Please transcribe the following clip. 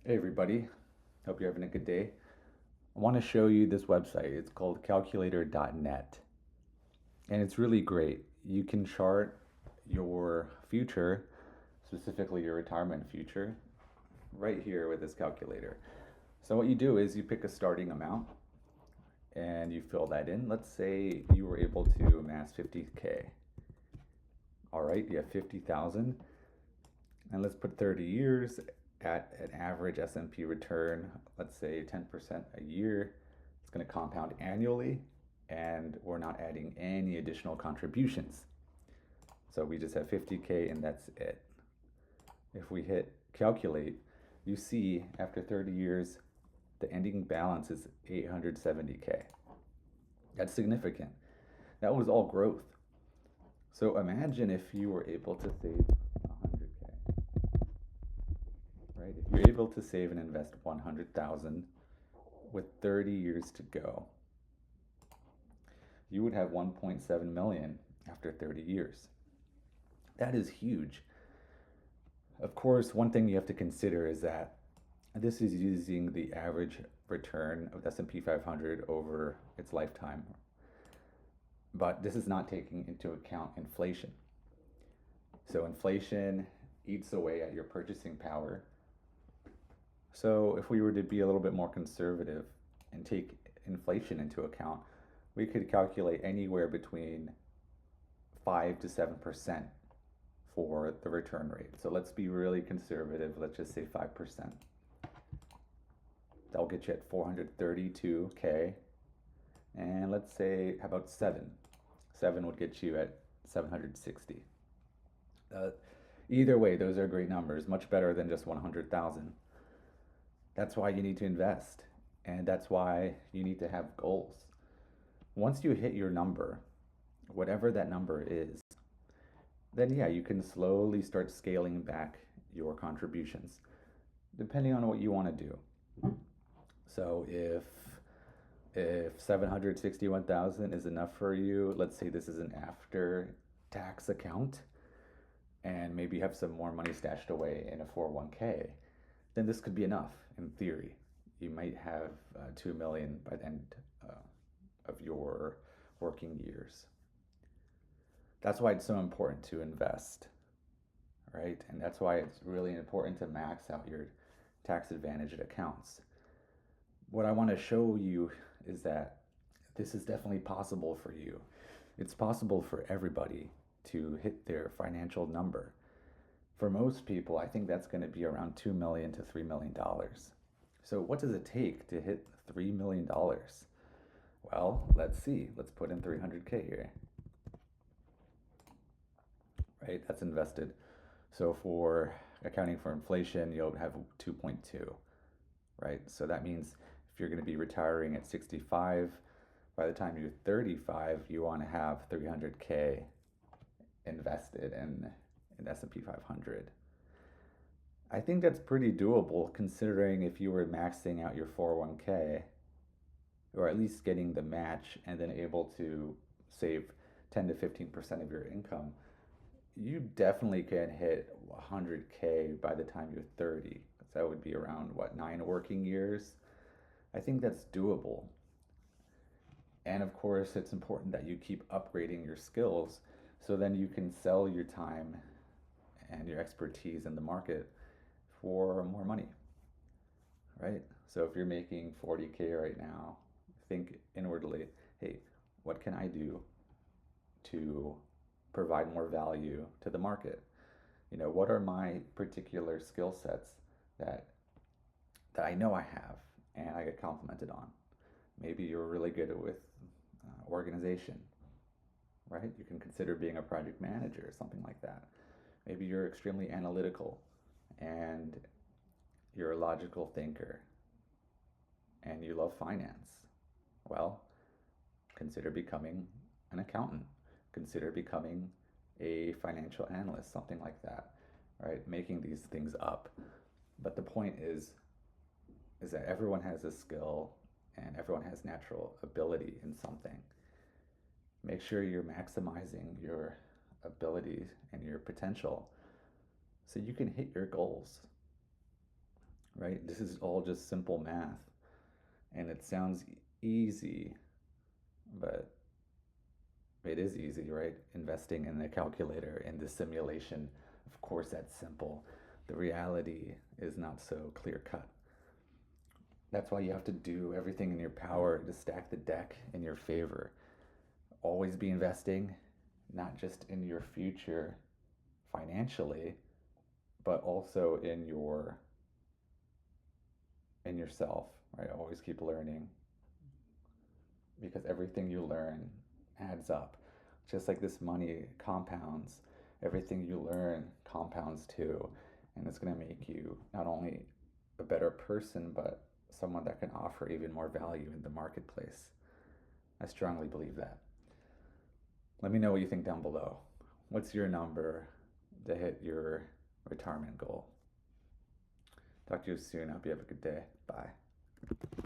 Hey everybody, hope you're having a good day. I want to show you this website. It's called calculator.net and it's really great. You can chart your future, specifically your retirement future, right here with this calculator. So what you do is you pick a starting amount and you fill that in. Let's say you were able to amass 50K. All right, you have 50,000 and let's put 30 years at an average S&P return, let's say 10% a year. It's going to compound annually, and we're not adding any additional contributions. So we just have 50K and that's it. If we hit calculate, you see after 30 years, the ending balance is 870K. That's significant. That was all growth. So imagine if you were able to save 100K, right? If you're able to save and invest 100,000 with 30 years to go, you would have 1.7 million after 30 years. That is huge. Of course, one thing you have to consider is that this is using the average return of the S&P 500 over its lifetime. But this is not taking into account inflation. So inflation eats away at your purchasing power. So if we were to be a little bit more conservative and take inflation into account, we could calculate anywhere between 5 to 7% for the return rate. So let's be really conservative. Let's just say 5%. That'll get you at 432K. And let's say, how about 7? 7 would get you at 760. Either way, those are great numbers, much better than just 100,000. That's why you need to invest, and that's why you need to have goals. Once you hit your number, whatever that number is, then yeah, you can slowly start scaling back your contributions, depending on what you want to do. So if 761,000 is enough for you, let's say this is an after tax account, and maybe you have some more money stashed away in a 401k, then this could be enough in theory. You might have 2 million by the end of your working years. That's why it's so important to invest, right? And that's why it's really important to max out your tax advantaged accounts. What I want to show you is that this is definitely possible for you. It's possible for everybody to hit their financial number. For most people, I think that's going to be around $2 million to $3 million. So what does it take to hit $3 million? Well, let's see. Let's put in 300K here. Right, that's invested. So for accounting for inflation, you'll have 2.2, right? So that means if you're going to be retiring at 65, by the time you're 35, you want to have 300K invested in S&P 500. I think that's pretty doable considering if you were maxing out your 401k, or at least getting the match and then able to save 10 to 15% of your income, you definitely can hit 100K by the time you're 30. So that would be around, what, 9 working years? I think that's doable. And of course, it's important that you keep upgrading your skills so then you can sell your time and your expertise in the market for more money, right? So if you're making 40K right now, think inwardly, hey, what can I do to provide more value to the market? You know, what are my particular skill sets that I know I have and I get complimented on? Maybe you're really good with organization, right? You can consider being a project manager or something like that. Maybe you're extremely analytical and you're a logical thinker and you love finance. Well, consider becoming an accountant. Consider becoming a financial analyst, something like that, right? Making these things up. But the point is that everyone has a skill and everyone has natural ability in something. Make sure you're maximizing your abilities and your potential so you can hit your goals, right? This is all just simple math. And it sounds easy, but it is easy, right? Investing in the calculator in the simulation, of course, that's simple. The reality is not so clear cut. That's why you have to do everything in your power to stack the deck in your favor. Always be investing, not just in your future financially, but also in yourself, right? Always keep learning because everything you learn adds up. Just like this money compounds, everything you learn compounds too. And it's going to make you not only a better person, but someone that can offer even more value in the marketplace. I strongly believe that. Let me know what you think down below. What's your number to hit your retirement goal? Talk to you soon. I hope you have a good day. Bye.